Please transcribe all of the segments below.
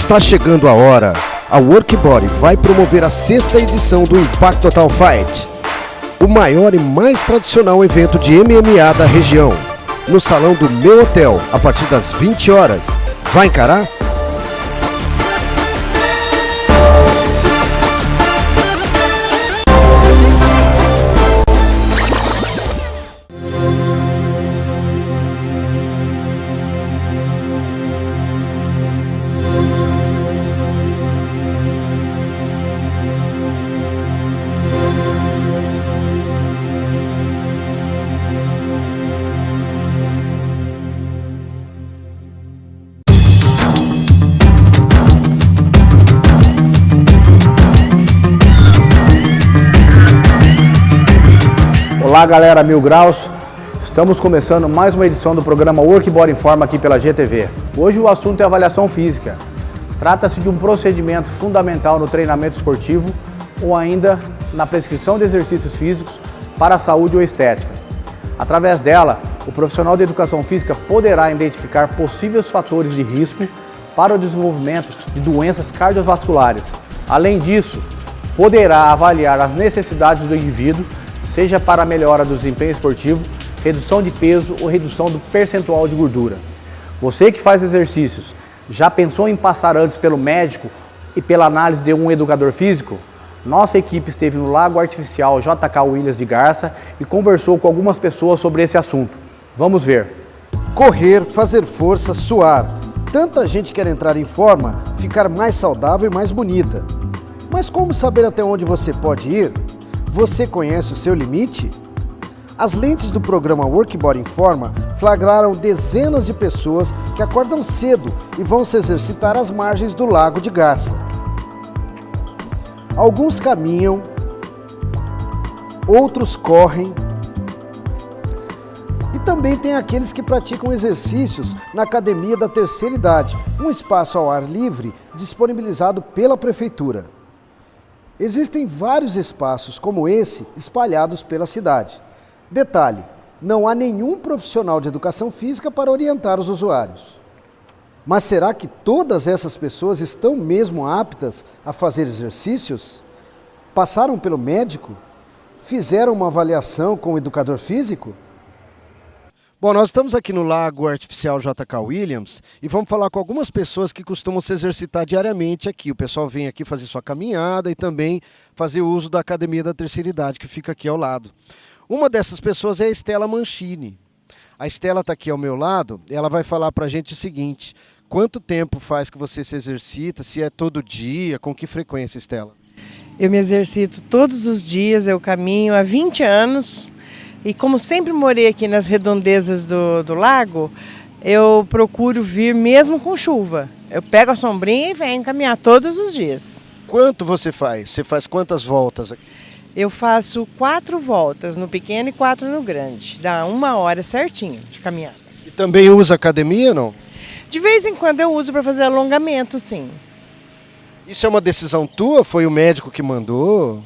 Está chegando a hora. A Workbody vai promover a 6ª edição do Impact Total Fight, o maior e mais tradicional evento de MMA da região, no salão do meu hotel, a partir das 20 horas. Vai encarar? Olá galera, Mil Graus, estamos começando mais uma edição do programa Workbody Informa aqui pela GTV. Hoje o assunto é avaliação física. Trata-se de um procedimento fundamental no treinamento esportivo ou ainda na prescrição de exercícios físicos para a saúde ou estética. Através dela, o profissional de educação física poderá identificar possíveis fatores de risco para o desenvolvimento de doenças cardiovasculares. Além disso, poderá avaliar as necessidades do indivíduo, seja para a melhora do desempenho esportivo, redução de peso ou redução do percentual de gordura. Você que faz exercícios, já pensou em passar antes pelo médico e pela análise de um educador físico? Nossa equipe esteve no Lago Artificial JK Williams de Garça e conversou com algumas pessoas sobre esse assunto. Vamos ver. Correr, fazer força, suar. Tanta gente quer entrar em forma, ficar mais saudável e mais bonita. Mas como saber até onde você pode ir? Você conhece o seu limite? As lentes do programa Workbody Informa flagraram dezenas de pessoas que acordam cedo e vão se exercitar às margens do Lago de Garça. Alguns caminham, outros correm e também tem aqueles que praticam exercícios na Academia da Terceira Idade, um espaço ao ar livre disponibilizado pela Prefeitura. Existem vários espaços como esse espalhados pela cidade. Detalhe, não há nenhum profissional de educação física para orientar os usuários. Mas será que todas essas pessoas estão mesmo aptas a fazer exercícios? Passaram pelo médico? Fizeram uma avaliação com o educador físico? Bom, nós estamos aqui no Lago Artificial JK Williams e vamos falar com algumas pessoas que costumam se exercitar diariamente aqui. O pessoal vem aqui fazer sua caminhada e também fazer uso da Academia da Terceira Idade, que fica aqui ao lado. Uma dessas pessoas é a Estela Mancini. A Estela está aqui ao meu lado e ela vai falar para a gente o seguinte: quanto tempo faz que você se exercita, se é todo dia, com que frequência, Estela? Eu me exercito todos os dias, eu caminho há 20 anos. E como sempre morei aqui nas redondezas do lago, eu procuro vir mesmo com chuva. Eu pego a sombrinha e venho caminhar todos os dias. Quanto você faz? Você faz quantas voltas aqui? Eu faço 4 voltas no pequeno e 4 no grande. Dá 1 hora certinho de caminhada. E também usa academia, não? De vez em quando eu uso para fazer alongamento, sim. Isso é uma decisão tua? Foi o médico que mandou?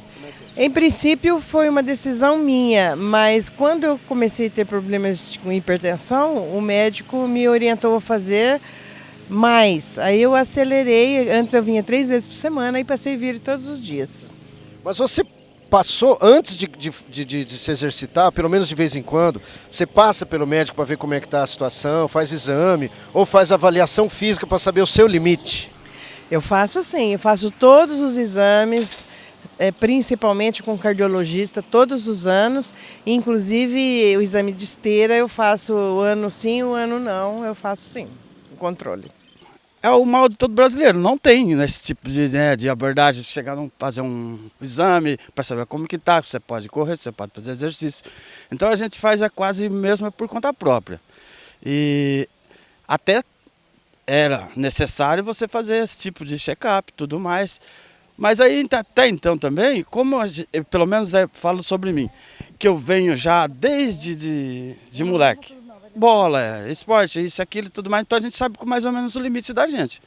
Em princípio foi uma decisão minha, mas quando eu comecei a ter problemas com hipertensão, o médico me orientou a fazer mais. Aí eu acelerei, antes eu vinha 3 vezes por semana e passei a vir todos os dias. Mas você passou, antes de se exercitar, pelo menos de vez em quando, você passa pelo médico para ver como é que está a situação, faz exame ou faz avaliação física para saber o seu limite? Eu faço sim, eu faço todos os exames, principalmente com cardiologista todos os anos, inclusive o exame de esteira eu faço o ano sim, o ano não, eu faço sim, o controle. É o mal de todo brasileiro, não tem esse tipo de abordagem, chegar a fazer um exame para saber como que está, você pode correr, você pode fazer exercício. Então a gente faz quase mesmo por conta própria. E até era necessário você fazer esse tipo de check-up e tudo mais. Mas aí até então também, como eu, pelo menos eu falo sobre mim, que eu venho já desde de moleque. Bola, esporte, isso, aquilo e tudo mais, então a gente sabe mais ou menos o limite da gente.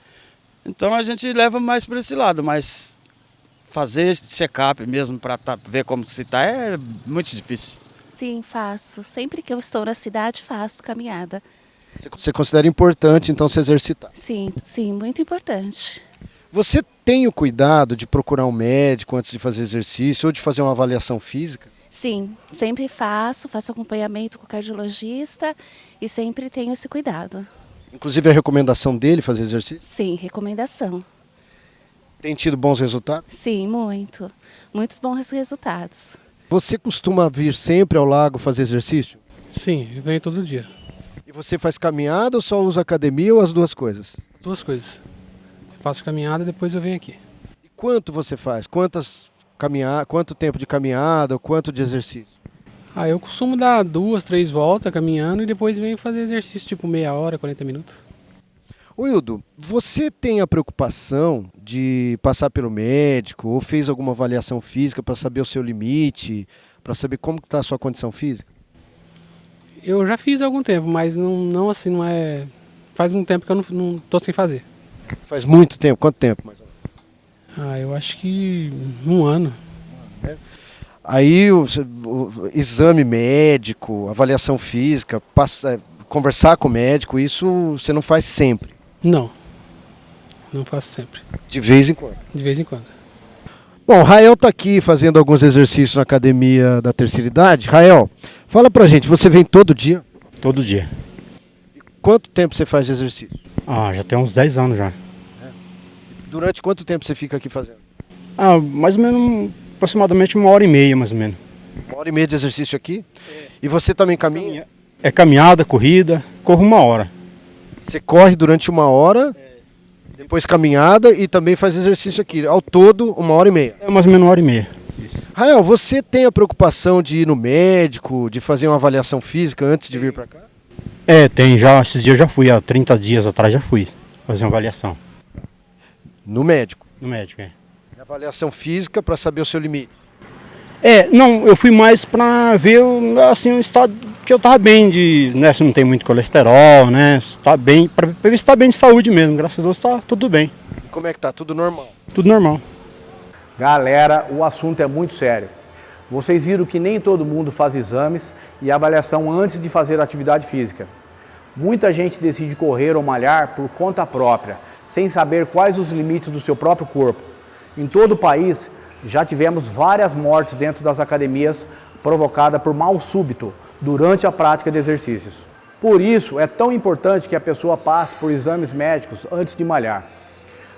Então a gente leva mais para esse lado, mas fazer check-up mesmo para ver como que se está é muito difícil. Sim, faço. Sempre que eu estou na cidade, faço caminhada. Você considera importante, então, se exercitar? Sim, sim, muito importante. Você tem o cuidado de procurar um médico antes de fazer exercício ou de fazer uma avaliação física? Sim, sempre faço acompanhamento com o cardiologista e sempre tenho esse cuidado. Inclusive a recomendação dele fazer exercício? Sim, recomendação. Tem tido bons resultados? Sim, muito. Muitos bons resultados. Você costuma vir sempre ao lago fazer exercício? Sim, eu venho todo dia. E você faz caminhada ou só usa academia ou as duas coisas? As duas coisas. Eu faço caminhada e depois eu venho aqui. E quanto você faz? Quanto tempo de caminhada ou quanto de exercício? Eu costumo dar 2, 3 voltas caminhando e depois venho fazer exercício tipo meia hora, 40 minutos. Ô Hildo, você tem a preocupação de passar pelo médico ou fez alguma avaliação física para saber o seu limite, para saber como está a sua condição física? Eu já fiz há algum tempo, mas não assim, não é... Faz um tempo que eu não tô sem fazer. Faz muito tempo? Quanto tempo mais ou menos? Eu acho que 1 ano. Aí o exame médico, avaliação física, conversar com o médico, isso você não faz sempre? Não faço sempre. De vez em quando? De vez em quando. Bom, Rael está aqui fazendo alguns exercícios na academia da terceira idade. Rael, fala pra gente, você vem todo dia? Todo dia. E quanto tempo você faz de exercício? Já tem uns 10 anos já. Durante quanto tempo você fica aqui fazendo? Mais ou menos, aproximadamente 1h30, mais ou menos. 1h30 de exercício aqui? E você também caminha? É caminhada, corrida, corro 1 hora. Você corre durante 1 hora, depois caminhada e também faz exercício aqui. Ao todo, 1h30. É mais ou menos 1h30. Rael, você tem a preocupação de ir no médico, de fazer uma avaliação física antes de vir para cá? Tem, esses dias eu já fui, há 30 dias atrás já fui fazer uma avaliação. No médico? No médico, Avaliação física para saber o seu limite? Não, eu fui mais pra ver, assim, o estado que eu tava bem se não tem muito colesterol, né, se tá bem, pra ver se tá bem de saúde mesmo, graças a Deus tá tudo bem. E como é que tá? Tudo normal? Tudo normal. Galera, o assunto é muito sério. Vocês viram que nem todo mundo faz exames e avaliação antes de fazer atividade física. Muita gente decide correr ou malhar por conta própria, sem saber quais os limites do seu próprio corpo. Em todo o país, já tivemos várias mortes dentro das academias provocadas por mal súbito durante a prática de exercícios. Por isso, é tão importante que a pessoa passe por exames médicos antes de malhar.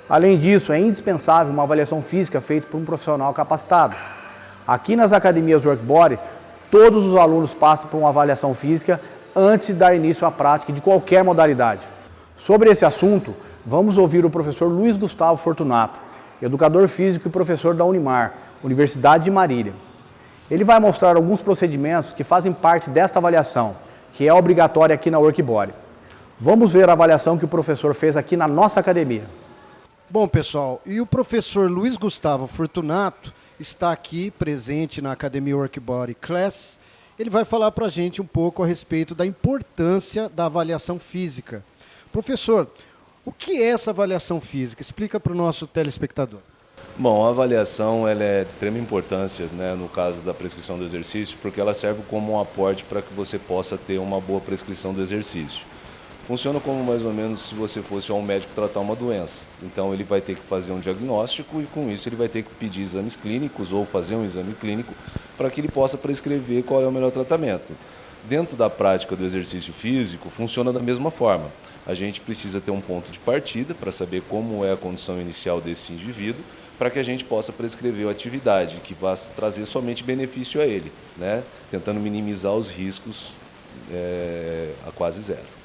Além disso, é indispensável uma avaliação física feita por um profissional capacitado. Aqui nas academias Workbody, todos os alunos passam por uma avaliação física antes de dar início à prática de qualquer modalidade. Sobre esse assunto, vamos ouvir o professor Luiz Gustavo Fortunato, educador físico e professor da Unimar, Universidade de Marília. Ele vai mostrar alguns procedimentos que fazem parte desta avaliação, que é obrigatória aqui na Workbody. Vamos ver a avaliação que o professor fez aqui na nossa academia. Bom, pessoal, e o professor Luiz Gustavo Fortunato está aqui presente na Academia Workbody Class. Ele vai falar para a gente um pouco a respeito da importância da avaliação física. Professor, o que é essa avaliação física? Explica para o nosso telespectador. Bom, a avaliação ela é de extrema importância, né, no caso da prescrição do exercício, porque ela serve como um aporte para que você possa ter uma boa prescrição do exercício. Funciona como mais ou menos se você fosse a um médico tratar uma doença. Então ele vai ter que fazer um diagnóstico e com isso ele vai ter que pedir exames clínicos ou fazer um exame clínico para que ele possa prescrever qual é o melhor tratamento. Dentro da prática do exercício físico, funciona da mesma forma. A gente precisa ter um ponto de partida para saber como é a condição inicial desse indivíduo, para que a gente possa prescrever a atividade que vai trazer somente benefício a ele, né? Tentando minimizar os riscos a quase zero.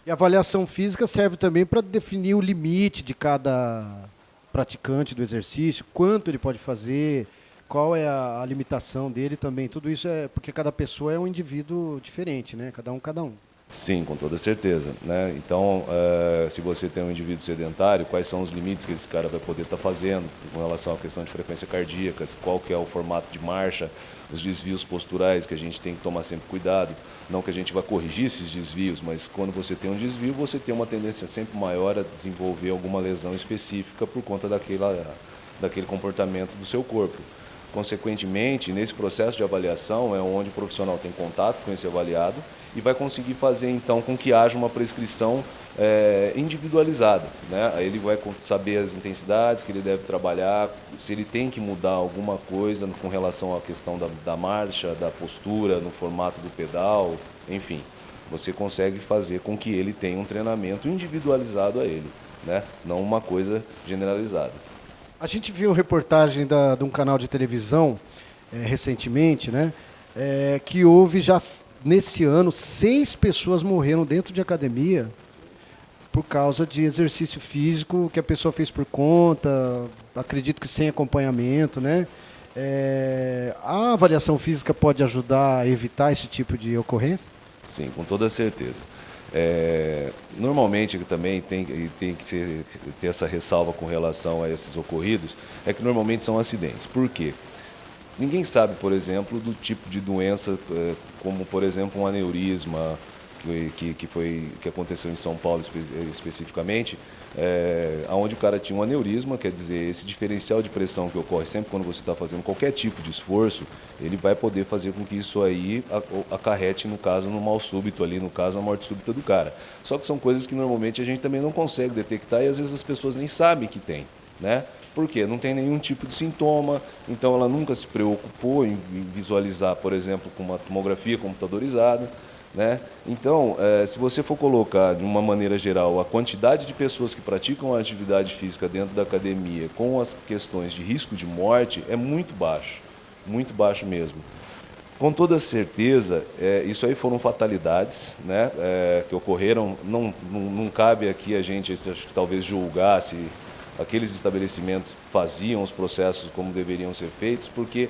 E a avaliação física serve também para definir o limite de cada praticante do exercício, quanto ele pode fazer, qual é a limitação dele também. Tudo isso é porque cada pessoa é um indivíduo diferente, né? Cada um. Sim, com toda certeza, né? Então, se você tem um indivíduo sedentário, quais são os limites que esse cara vai poder estar fazendo com relação à questão de frequência cardíaca, qual que é o formato de marcha, os desvios posturais que a gente tem que tomar sempre cuidado. Não que a gente vá corrigir esses desvios, mas quando você tem um desvio, você tem uma tendência sempre maior a desenvolver alguma lesão específica por conta daquele comportamento do seu corpo. Consequentemente, nesse processo de avaliação é onde o profissional tem contato com esse avaliado e vai conseguir fazer então com que haja uma prescrição individualizada, né? Aí ele vai saber as intensidades que ele deve trabalhar, se ele tem que mudar alguma coisa com relação à questão da marcha, da postura, no formato do pedal, enfim. Você consegue fazer com que ele tenha um treinamento individualizado a ele, né? Não uma coisa generalizada. A gente viu reportagem de um canal de televisão recentemente, né? Que houve já nesse ano 6 pessoas morreram dentro de academia por causa de exercício físico que a pessoa fez por conta, acredito que sem acompanhamento, né? A avaliação física pode ajudar a evitar esse tipo de ocorrência? Sim, com toda certeza. Normalmente também tem que ter essa ressalva com relação a esses ocorridos, é que normalmente são acidentes. Por quê? Ninguém sabe, por exemplo, do tipo de doença, como por exemplo um aneurisma, que aconteceu em São Paulo especificamente, onde o cara tinha um aneurisma, quer dizer, esse diferencial de pressão que ocorre sempre quando você está fazendo qualquer tipo de esforço, ele vai poder fazer com que isso aí acarrete, no caso, no mal súbito ali, no caso, a morte súbita do cara. Só que são coisas que normalmente a gente também não consegue detectar e às vezes as pessoas nem sabem que tem, né? Por quê? Não tem nenhum tipo de sintoma, então ela nunca se preocupou em visualizar, por exemplo, com uma tomografia computadorizada, né? Então, se você for colocar de uma maneira geral a quantidade de pessoas que praticam a atividade física dentro da academia com as questões de risco de morte, é muito baixo mesmo. Com toda certeza, isso aí foram fatalidades, né, que ocorreram. Não cabe aqui a gente, acho que talvez julgar se aqueles estabelecimentos faziam os processos como deveriam ser feitos, porque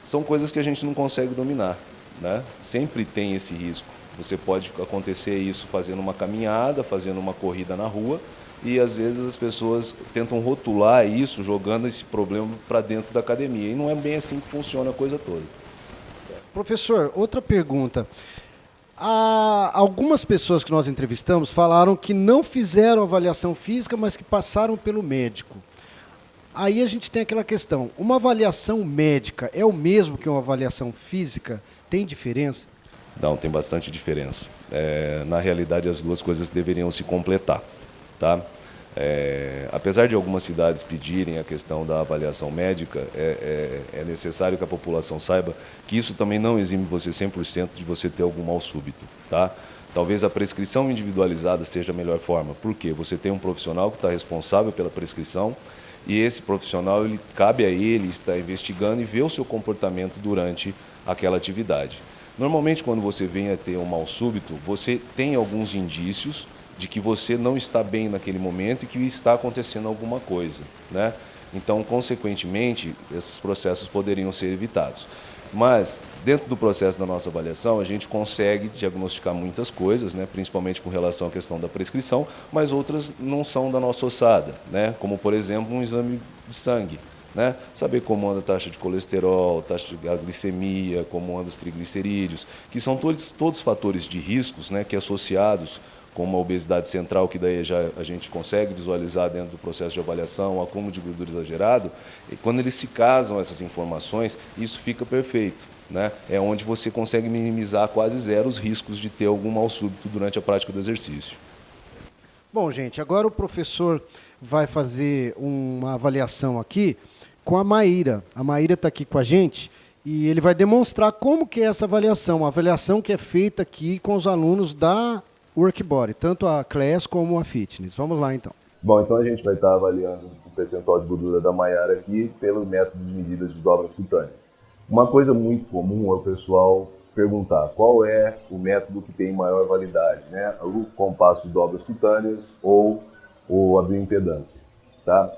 são coisas que a gente não consegue dominar, né? Sempre tem esse risco. Você pode acontecer isso fazendo uma caminhada, fazendo uma corrida na rua, e às vezes as pessoas tentam rotular isso, jogando esse problema para dentro da academia. E não é bem assim que funciona a coisa toda. Professor, outra pergunta. Algumas pessoas que nós entrevistamos falaram que não fizeram avaliação física, mas que passaram pelo médico. Aí a gente tem aquela questão, uma avaliação médica é o mesmo que uma avaliação física? Tem diferença? Não, tem bastante diferença. Na realidade, as duas coisas deveriam se completar, tá? Apesar de algumas cidades pedirem a questão da avaliação médica, é necessário que a população saiba que isso também não exime você 100% de você ter algum mal súbito, tá? Talvez a prescrição individualizada seja a melhor forma. Por quê? Você tem um profissional que está responsável pela prescrição e esse profissional, cabe a ele estar investigando e ver o seu comportamento durante aquela atividade. Normalmente, quando você vem a ter um mal súbito, você tem alguns indícios de que você não está bem naquele momento e que está acontecendo alguma coisa, né? Então, consequentemente, esses processos poderiam ser evitados. Mas, dentro do processo da nossa avaliação, a gente consegue diagnosticar muitas coisas, né? Principalmente com relação à questão da prescrição, mas outras não são da nossa ossada, né? Como, por exemplo, um exame de sangue, né? Saber como anda a taxa de colesterol, taxa de glicemia, como anda os triglicerídeos, que são todos fatores de riscos, né? Que associados com uma obesidade central, que daí já a gente consegue visualizar dentro do processo de avaliação, o acúmulo de gordura exagerado, e quando eles se casam essas informações, isso fica perfeito, né? É onde você consegue minimizar quase zero os riscos de ter algum mal súbito durante a prática do exercício. Bom, gente, agora o professor vai fazer uma avaliação aqui com a Maíra. A Maíra está aqui com a gente e ele vai demonstrar como que é essa avaliação, a avaliação que é feita aqui com os alunos da Workbody, tanto a Class como a Fitness. Vamos lá, então. Bom, então a gente vai estar avaliando o percentual de gordura da Maiara aqui pelo método de medidas de dobras cutâneas. Uma coisa muito comum é o pessoal perguntar qual é o método que tem maior validade, né? O compasso de dobras cutâneas ou a bioimpedância, tá?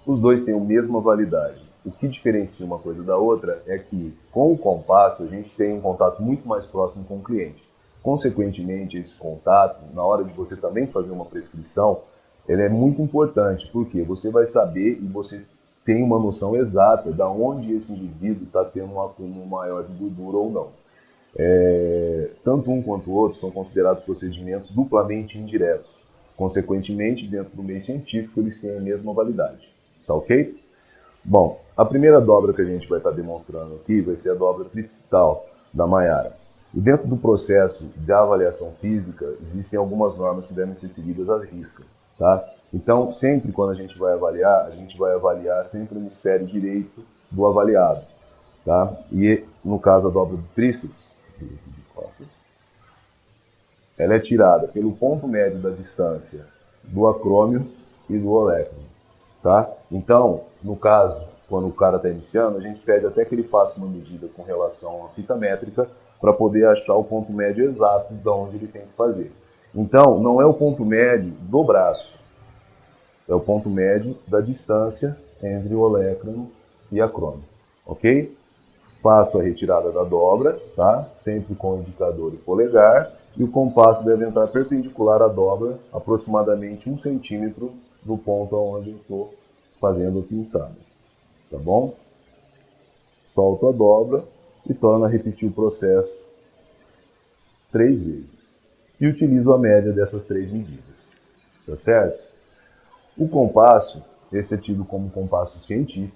Os dois têm a mesma validade. O que diferencia uma coisa da outra é que com o compasso a gente tem um contato muito mais próximo com o cliente. Consequentemente, esse contato, na hora de você também fazer uma prescrição, ele é muito importante, porque você vai saber e você tem uma noção exata de onde esse indivíduo está tendo um acúmulo maior de gordura ou não. Tanto um quanto o outro são considerados procedimentos duplamente indiretos. Consequentemente, dentro do meio científico, eles têm a mesma validade. Tá ok? Bom, a primeira dobra que a gente vai estar demonstrando aqui vai ser a dobra tricetal da Maiara. E dentro do processo de avaliação física, existem algumas normas que devem ser seguidas às riscas, tá? Então, sempre quando a gente vai avaliar sempre o hemisfério direito do avaliado, tá? E no caso a dobra do tríceps, ela é tirada pelo ponto médio da distância do acrômio e do olecranon, tá? Então, no caso, quando o cara está iniciando, a gente pede até que ele faça uma medida com relação à fita métrica para poder achar o ponto médio exato de onde ele tem que fazer. Então, não é o ponto médio do braço, é o ponto médio da distância entre o olecranon e acrômio, ok? Faço a retirada da dobra, tá? Sempre com o indicador e polegar, e o compasso deve entrar perpendicular à dobra, aproximadamente 1 centímetro do ponto onde eu estou fazendo a pinçada, tá bom? Solto a dobra e torno a repetir o processo 3 vezes. E utilizo a média dessas 3 medidas, tá certo? O compasso, esse é tido como compasso científico,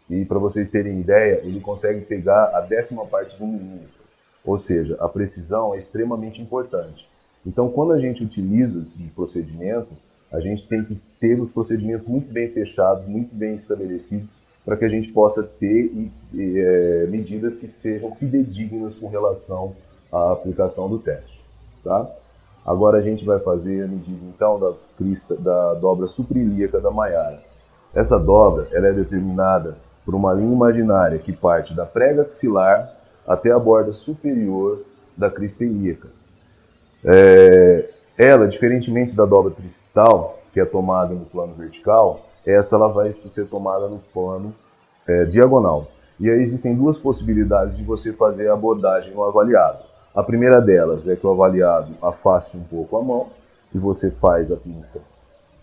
e para vocês terem ideia, ele consegue pegar a 10ª parte de 1 milímetro. Ou seja, a precisão é extremamente importante. Então, quando a gente utiliza esse procedimento, a gente tem que ter os procedimentos muito bem fechados, muito bem estabelecidos, para que a gente possa ter medidas que sejam fidedignas com relação à aplicação do teste, tá? Agora a gente vai fazer a medida, então, da dobra suprilíaca da Maiara. Essa dobra ela é determinada por uma linha imaginária que parte da prega axilar até a borda superior da crista ilíaca. Ela, diferentemente da dobra tricetal, que é tomada no plano vertical, essa ela vai ser tomada no plano diagonal. E aí existem 2 possibilidades de você fazer a abordagem no avaliado. A primeira delas é que o avaliado afaste um pouco a mão e você faz a pinça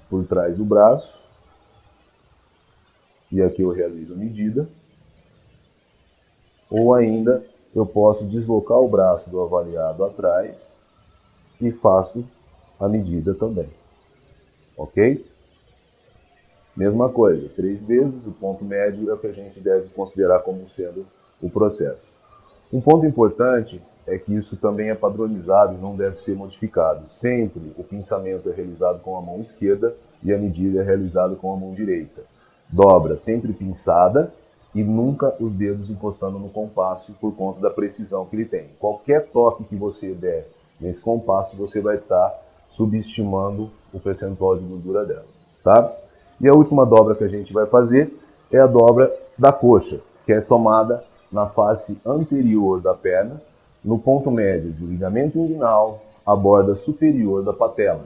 por trás do braço. E aqui eu realizo a medida. Ou ainda eu posso deslocar o braço do avaliado atrás e faço a medida também. Ok? Mesma coisa, 3 vezes, o ponto médio é o que a gente deve considerar como sendo o processo. Um ponto importante é que isso também é padronizado e não deve ser modificado. Sempre o pinçamento é realizado com a mão esquerda e a medida é realizada com a mão direita. Dobra sempre pinçada e nunca os dedos encostando no compasso por conta da precisão que ele tem. Qualquer toque que você der nesse compasso, você vai estar subestimando o percentual de gordura dela, tá? E a última dobra que a gente vai fazer é a dobra da coxa, que é tomada na face anterior da perna, no ponto médio do ligamento inguinal, a borda superior da patela.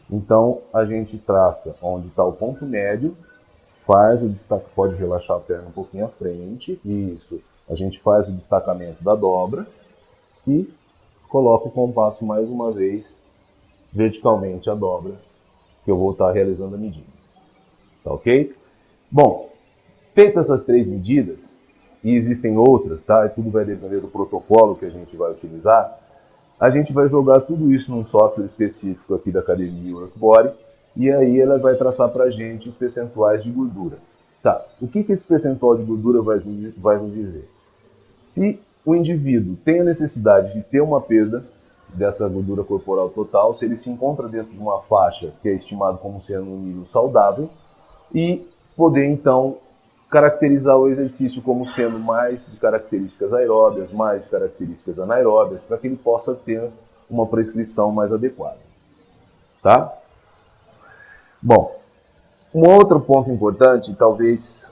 Então, a gente traça onde está o ponto médio, faz o destaque, pode relaxar a perna um pouquinho à frente, isso. A gente faz o destacamento da dobra e coloca o compasso mais uma vez verticalmente a dobra, que eu vou estar realizando a medida. Tá ok? Bom, feitas essas 3 medidas, e existem outras, tá? Tudo vai depender do protocolo que a gente vai utilizar. A gente vai jogar tudo isso num software específico aqui da academia Workbody, e aí ela vai traçar para a gente os percentuais de gordura. Tá, o que esse percentual de gordura vai nos dizer? Se o indivíduo tem a necessidade de ter uma perda dessa gordura corporal total, se ele se encontra dentro de uma faixa que é estimado como sendo um nível saudável, e poder então caracterizar o exercício como sendo mais de características aeróbias, mais de características anaeróbias, para que ele possa ter uma prescrição mais adequada. Tá? Bom, um outro ponto importante, talvez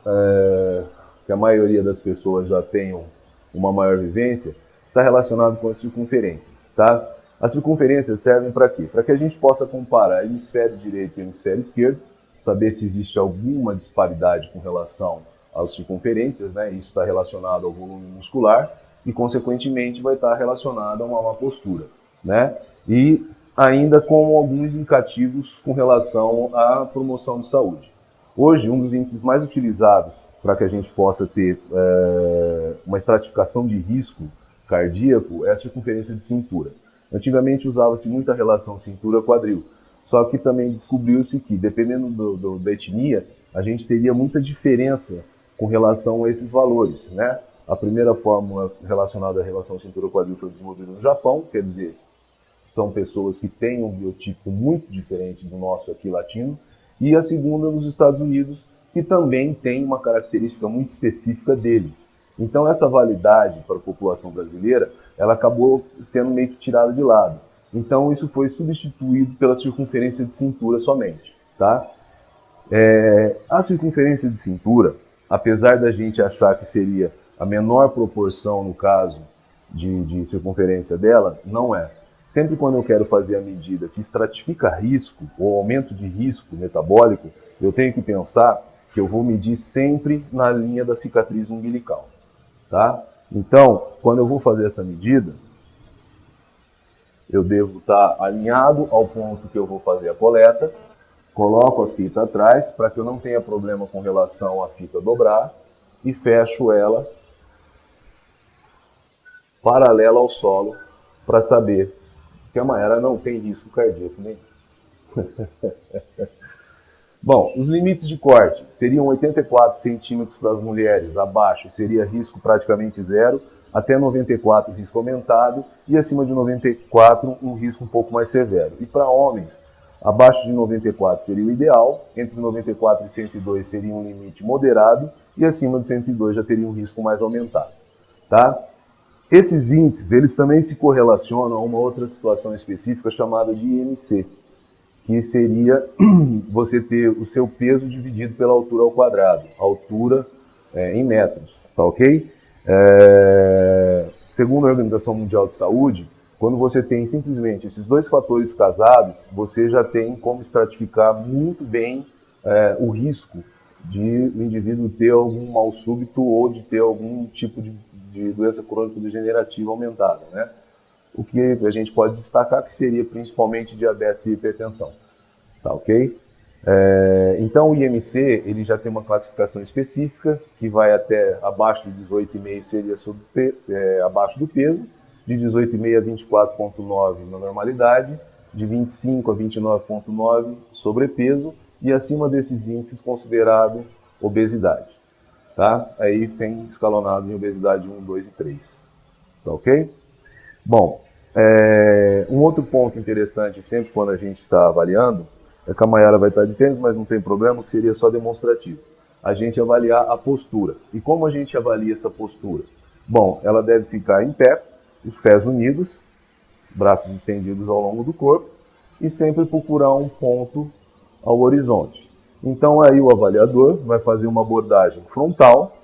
que a maioria das pessoas já tenham uma maior vivência, está relacionado com as circunferências. Tá? As circunferências servem para quê? Para que a gente possa comparar hemisfério direito e hemisfério esquerdo, saber se existe alguma disparidade com relação às circunferências, né? Isso está relacionado ao volume muscular e, consequentemente, vai estar relacionado a uma má postura, né? E ainda com alguns indicativos com relação à promoção de saúde. Hoje, um dos índices mais utilizados para que a gente possa ter uma estratificação de risco cardíaco é a circunferência de cintura. Antigamente usava-se muita relação cintura-quadril, só que também descobriu-se que, dependendo da etnia, a gente teria muita diferença com relação a esses valores, né? A primeira fórmula relacionada à relação cintura-quadril foi desenvolvida no Japão, quer dizer, são pessoas que têm um biotipo muito diferente do nosso aqui latino. E a segunda nos Estados Unidos, que também tem uma característica muito específica deles. Então essa validade para a população brasileira, ela acabou sendo meio que tirada de lado. Então isso foi substituído pela circunferência de cintura somente, tá? A circunferência de cintura, apesar da gente achar que seria a menor proporção no caso de circunferência dela, não é. Sempre quando eu quero fazer a medida que estratifica risco ou aumento de risco metabólico, eu tenho que pensar que eu vou medir sempre na linha da cicatriz umbilical, tá? Então, quando eu vou fazer essa medida, eu devo estar alinhado ao ponto que eu vou fazer a coleta, coloco a fita atrás para que eu não tenha problema com relação à fita dobrar e fecho ela paralela ao solo para saber que a Mayara não tem risco cardíaco nenhum. Bom, os limites de corte seriam 84 centímetros para as mulheres, abaixo seria risco praticamente zero, até 94 risco aumentado e acima de 94 um risco um pouco mais severo. E para homens, abaixo de 94 seria o ideal, entre 94 e 102 seria um limite moderado e acima de 102 já teria um risco mais aumentado, tá? Esses índices, eles também se correlacionam a uma outra situação específica chamada de IMC, que seria você ter o seu peso dividido pela altura ao quadrado, altura em metros, tá ok? Segundo a Organização Mundial de Saúde, quando você tem simplesmente esses dois fatores casados, você já tem como estratificar muito bem o risco de o indivíduo ter algum mal súbito ou de ter algum tipo de doença crônico-degenerativa aumentada, né? O que a gente pode destacar que seria principalmente diabetes e hipertensão, tá ok? Então o IMC ele já tem uma classificação específica que vai até abaixo de 18,5 seria abaixo do peso, de 18,5 a 24,9 na normalidade, de 25 a 29,9 sobrepeso e acima desses índices considerado obesidade. Tá? Aí tem escalonado em obesidade 1, 2 e 3. Tá ok? Bom, um outro ponto interessante sempre quando a gente está avaliando é que a Mayara vai estar de tênis, mas não tem problema, que seria só demonstrativo. A gente avaliar a postura. E como a gente avalia essa postura? Bom, ela deve ficar em pé, os pés unidos, braços estendidos ao longo do corpo e sempre procurar um ponto ao horizonte. Então aí o avaliador vai fazer uma abordagem frontal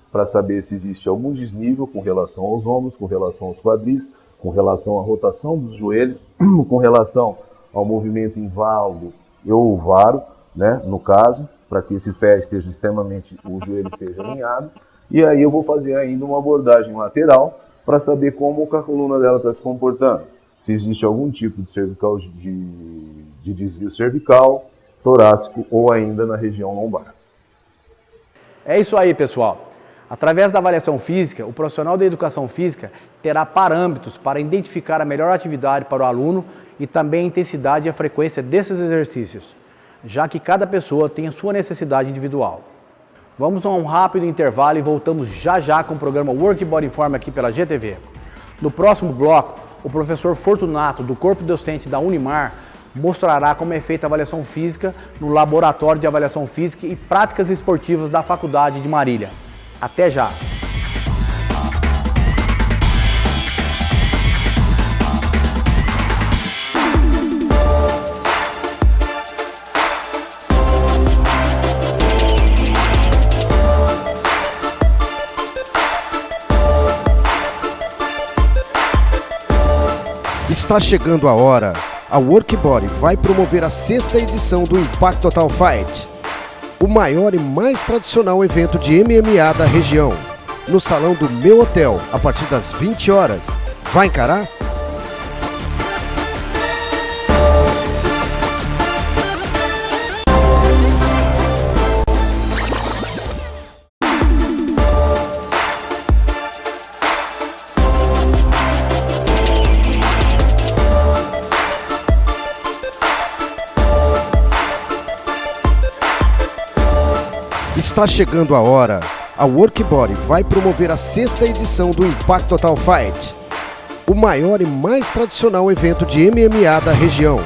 para saber se existe algum desnível com relação aos ombros, com relação aos quadris, com relação à rotação dos joelhos, com relação ao movimento inválido ou varo, né, no caso, para que esse pé esteja o joelho esteja alinhado. E aí eu vou fazer ainda uma abordagem lateral para saber como a coluna dela está se comportando. Se existe algum tipo de desvio cervical, torácico ou ainda na região lombar. É isso aí, pessoal. Através da avaliação física, o profissional da educação física terá parâmetros para identificar a melhor atividade para o aluno e também a intensidade e a frequência desses exercícios, já que cada pessoa tem a sua necessidade individual. Vamos a um rápido intervalo e voltamos já já com o programa Work Body Informa aqui pela GTV. No próximo bloco, o professor Fortunato, do Corpo Docente da Unimar, mostrará como é feita a avaliação física no Laboratório de Avaliação Física e Práticas Esportivas da Faculdade de Marília. Até já! Está chegando a hora. A WorkBody vai promover a 6ª edição do Impact Total Fight, o maior e mais tradicional evento de MMA da região, no salão do meu hotel, a partir das 20 horas. Vai encarar? Está chegando a hora. a Workbody vai promover a 6ª edição do Impact Total Fight, o maior e mais tradicional evento de MMA da região,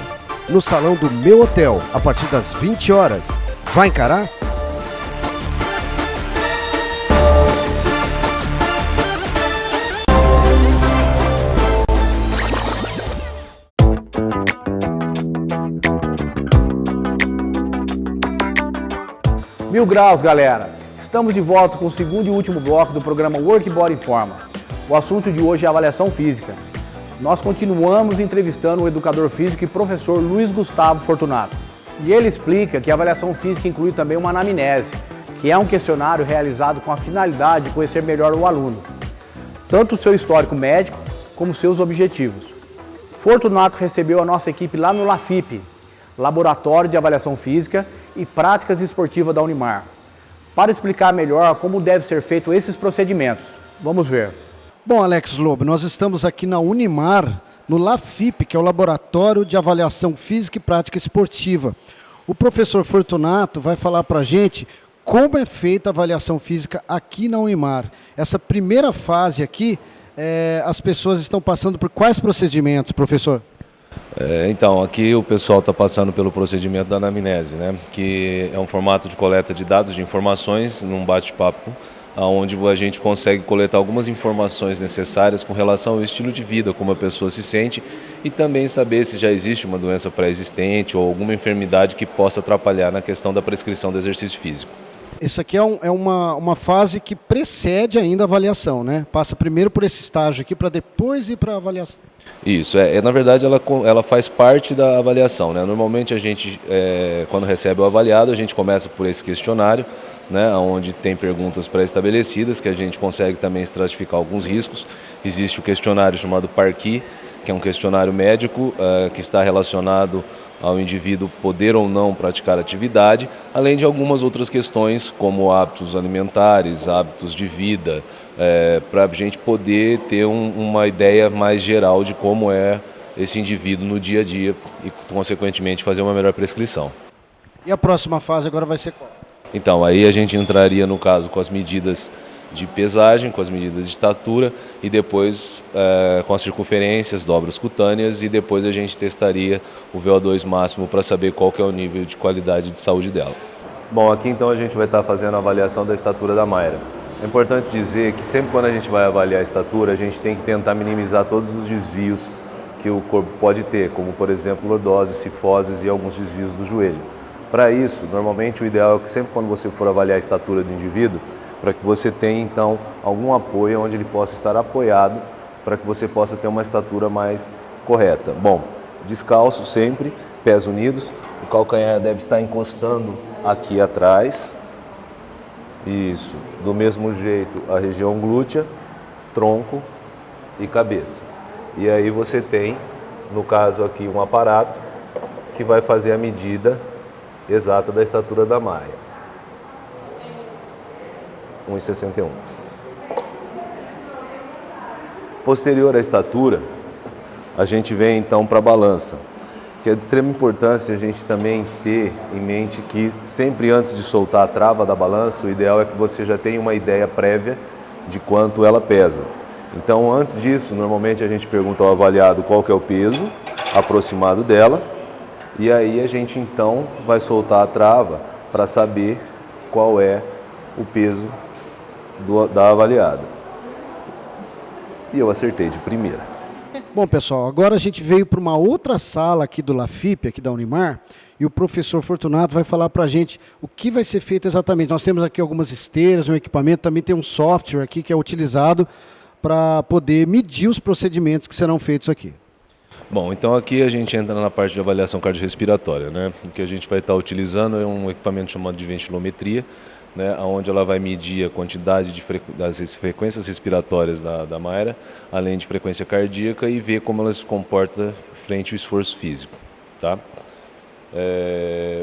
no salão do meu hotel, a partir das 20 horas. Vai encarar? Mil graus, galera! Estamos de volta com o segundo e último bloco do programa Workbody Informa. O assunto de hoje é a avaliação física. Nós continuamos entrevistando o educador físico e professor Luiz Gustavo Fortunato. E ele explica que a avaliação física inclui também uma anamnese, que é um questionário realizado com a finalidade de conhecer melhor o aluno, tanto o seu histórico médico como seus objetivos. Fortunato recebeu a nossa equipe lá no LAFIP, Laboratório de Avaliação Física e Práticas Esportivas da Unimar, para explicar melhor como deve ser feito esses procedimentos. Vamos ver. Bom, Alex Lobo, nós estamos aqui na Unimar, no LAFIP, que é o Laboratório de Avaliação Física e Prática Esportiva. O professor Fortunato vai falar para a gente como é feita a avaliação física aqui na Unimar. Essa primeira fase aqui, as pessoas estão passando por quais procedimentos, professor? Então, aqui o pessoal está passando pelo procedimento da anamnese, né? Que é um formato de coleta de dados, de informações, num bate-papo, onde a gente consegue coletar algumas informações necessárias com relação ao estilo de vida, como a pessoa se sente, e também saber se já existe uma doença pré-existente ou alguma enfermidade que possa atrapalhar na questão da prescrição do exercício físico. Isso aqui é uma fase que precede ainda a avaliação, né? Passa primeiro por esse estágio aqui para depois ir para a avaliação. Isso, na verdade ela faz parte da avaliação, né? Normalmente a gente, quando recebe o avaliado, a gente começa por esse questionário, né? Onde tem perguntas pré-estabelecidas, que a gente consegue também estratificar alguns riscos. Existe o questionário chamado PARQI, que é um questionário médico que está relacionado ao indivíduo poder ou não praticar atividade, além de algumas outras questões como hábitos alimentares, hábitos de vida, para a gente poder ter uma ideia mais geral de como é esse indivíduo no dia a dia e, consequentemente, fazer uma melhor prescrição. E a próxima fase agora vai ser qual? Então, aí a gente entraria, no caso, com as medidas de pesagem, com as medidas de estatura e depois com as circunferências, dobras cutâneas, e depois a gente testaria o VO2 máximo para saber qual que é o nível de qualidade de saúde dela. Bom, aqui então a gente vai estar fazendo a avaliação da estatura da Mayra. É importante dizer que sempre quando a gente vai avaliar a estatura, a gente tem que tentar minimizar todos os desvios que o corpo pode ter, como por exemplo lordoses, cifoses e alguns desvios do joelho. Para isso, normalmente o ideal é que sempre quando você for avaliar a estatura do indivíduo, para que você tenha então algum apoio onde ele possa estar apoiado, para que você possa ter uma estatura mais correta. Bom, descalço sempre, pés unidos, o calcanhar deve estar encostando aqui atrás. Isso, do mesmo jeito a região glútea, tronco e cabeça. E aí você tem, no caso aqui, um aparato que vai fazer a medida exata da estatura da Maia. 1,61. Posterior à estatura, a gente vem então para a balança, que é de extrema importância a gente também ter em mente que sempre antes de soltar a trava da balança, o ideal é que você já tenha uma ideia prévia de quanto ela pesa. Então, antes disso, normalmente a gente pergunta ao avaliado qual que é o peso aproximado dela, e aí a gente então vai soltar a trava para saber qual é o peso da avaliada. E eu acertei de primeira. Bom, pessoal, agora a gente veio para uma outra sala aqui do LAFIP, aqui da Unimar, e o professor Fortunato vai falar para a gente o que vai ser feito exatamente. Nós temos aqui algumas esteiras, um equipamento, também tem um software aqui que é utilizado para poder medir os procedimentos que serão feitos aqui. Bom, então aqui a gente entra na parte de avaliação cardiorrespiratória, né? O que a gente vai estar utilizando é um equipamento chamado de ventilometria, né, onde ela vai medir a quantidade das frequências respiratórias da Mayra, além de frequência cardíaca, e ver como ela se comporta frente ao esforço físico. Tá?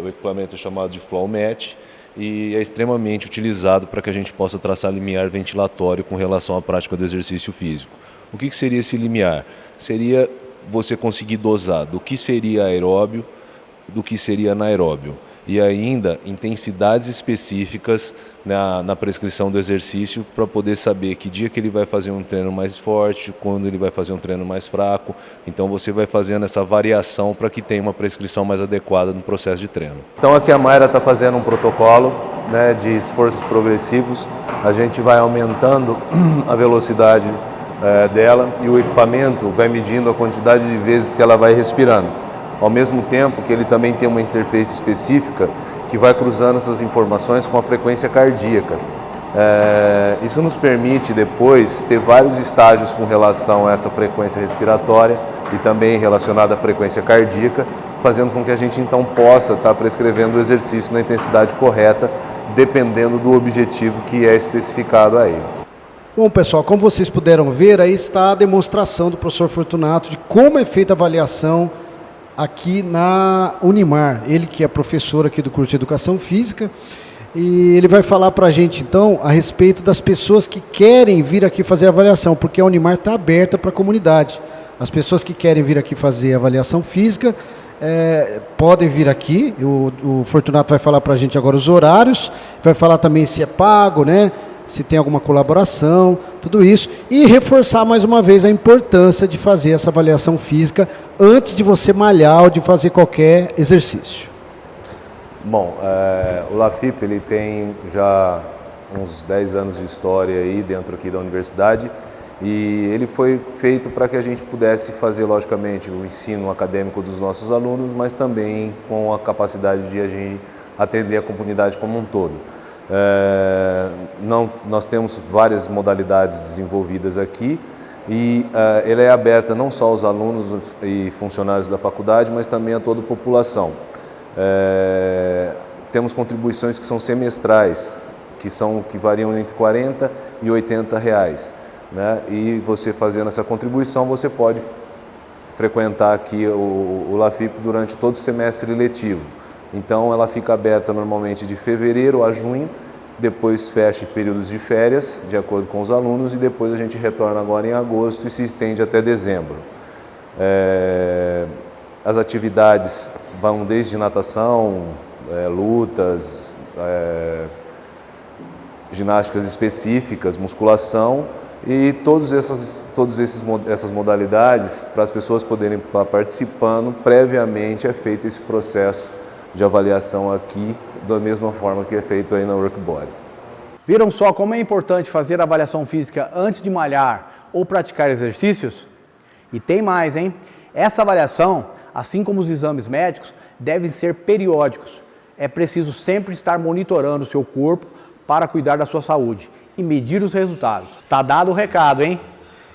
O equipamento é chamado de FlowMatch e é extremamente utilizado para que a gente possa traçar limiar ventilatório com relação à prática do exercício físico. O que seria esse limiar? Seria você conseguir dosar do que seria aeróbio, do que seria anaeróbio. e ainda intensidades específicas na prescrição do exercício para poder saber que dia que ele vai fazer um treino mais forte, quando ele vai fazer um treino mais fraco. Então você vai fazendo essa variação para que tenha uma prescrição mais adequada no processo de treino. Então aqui a Mayra está fazendo um protocolo, né, de esforços progressivos. A gente vai aumentando a velocidade dela e o equipamento vai medindo a quantidade de vezes que ela vai respirando. Ao mesmo tempo que ele também tem uma interface específica que vai cruzando essas informações com a frequência cardíaca. Isso nos permite depois ter vários estágios com relação a essa frequência respiratória e também relacionada à frequência cardíaca, fazendo com que a gente então possa estar prescrevendo o exercício na intensidade correta, dependendo do objetivo que é especificado a ele. Bom, pessoal, como vocês puderam ver, aí está a demonstração do professor Fortunato de como é feita a avaliação aqui na Unimar. Ele que é professor aqui do curso de Educação Física, e ele vai falar para a gente, então, a respeito das pessoas que querem vir aqui fazer a avaliação, porque a Unimar está aberta para a comunidade. As pessoas que querem vir aqui fazer a avaliação física podem vir aqui. O Fortunato vai falar para a gente agora os horários, vai falar também se é pago, né? Se tem alguma colaboração, tudo isso. E reforçar mais uma vez a importância de fazer essa avaliação física antes de você malhar ou de fazer qualquer exercício. Bom, o LAFIP ele tem já uns 10 anos de história aí dentro aqui da universidade, e ele foi feito para que a gente pudesse fazer, logicamente, o ensino acadêmico dos nossos alunos, mas também com a capacidade de a gente atender a comunidade como um todo. Nós temos várias modalidades desenvolvidas aqui, e ele é aberta não só aos alunos e funcionários da faculdade, mas também a toda a população. Temos contribuições que são semestrais, que variam entre R$40 e R$80, né? E você fazendo essa contribuição, você pode frequentar aqui o LAFIP durante todo o semestre letivo. Então ela fica aberta normalmente de fevereiro a junho, depois fecha em períodos de férias, de acordo com os alunos, e depois a gente retorna agora em agosto e se estende até dezembro. As atividades vão desde natação, lutas, ginásticas específicas, musculação, e todas essas modalidades, para as pessoas poderem estar participando, previamente é feito esse processo de avaliação aqui, da mesma forma que é feito aí na WorkBody. Viram só como é importante fazer a avaliação física antes de malhar ou praticar exercícios? E tem mais, hein? Essa avaliação, assim como os exames médicos, devem ser periódicos. É preciso sempre estar monitorando o seu corpo para cuidar da sua saúde e medir os resultados. Tá dado o recado, hein?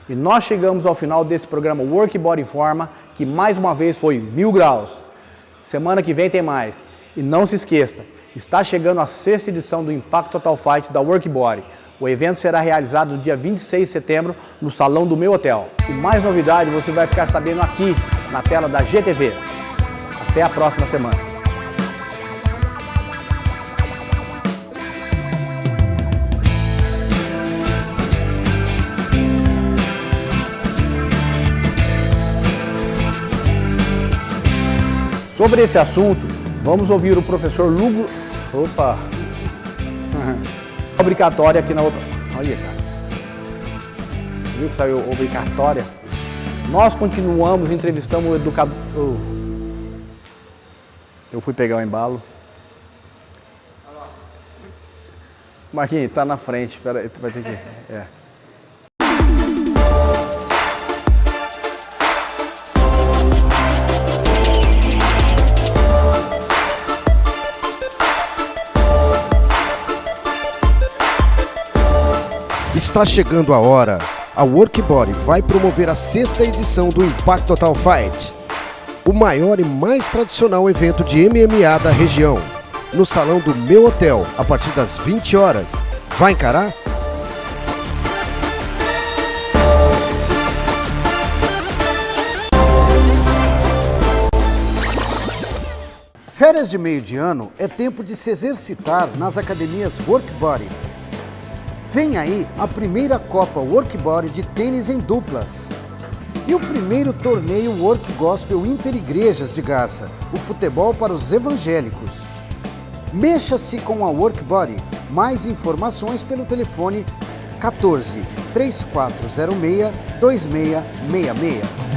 E nós chegamos ao final desse programa WorkBody Informa, que mais uma vez foi 1000 graus. Semana que vem tem mais. E não se esqueça, está chegando a 6ª edição do Impact Total Fight da WorkBody. O evento será realizado no dia 26 de setembro no salão do meu hotel. E mais novidade você vai ficar sabendo aqui na tela da GTV. Até a próxima semana. Sobre esse assunto, vamos ouvir o professor Lugo... Opa! Obrigatória aqui na outra... Olha, cara. Viu que saiu obrigatória? Nós continuamos entrevistando o educador... Eu fui pegar o embalo. Marquinhos, tá na frente. Espera aí, tu vai ter que... Está chegando a hora. A WorkBody vai promover a 6ª edição do Impact Total Fight, o maior e mais tradicional evento de MMA da região, no salão do meu hotel, a partir das 20 horas. Vai encarar? Férias de meio de ano é tempo de se exercitar nas academias WorkBody. Vem aí a primeira Copa WorkBody de tênis em duplas. E o primeiro torneio Work Gospel Interigrejas de Garça, o futebol para os evangélicos. Mexa-se com a WorkBody. Mais informações pelo telefone 14 3406 2666.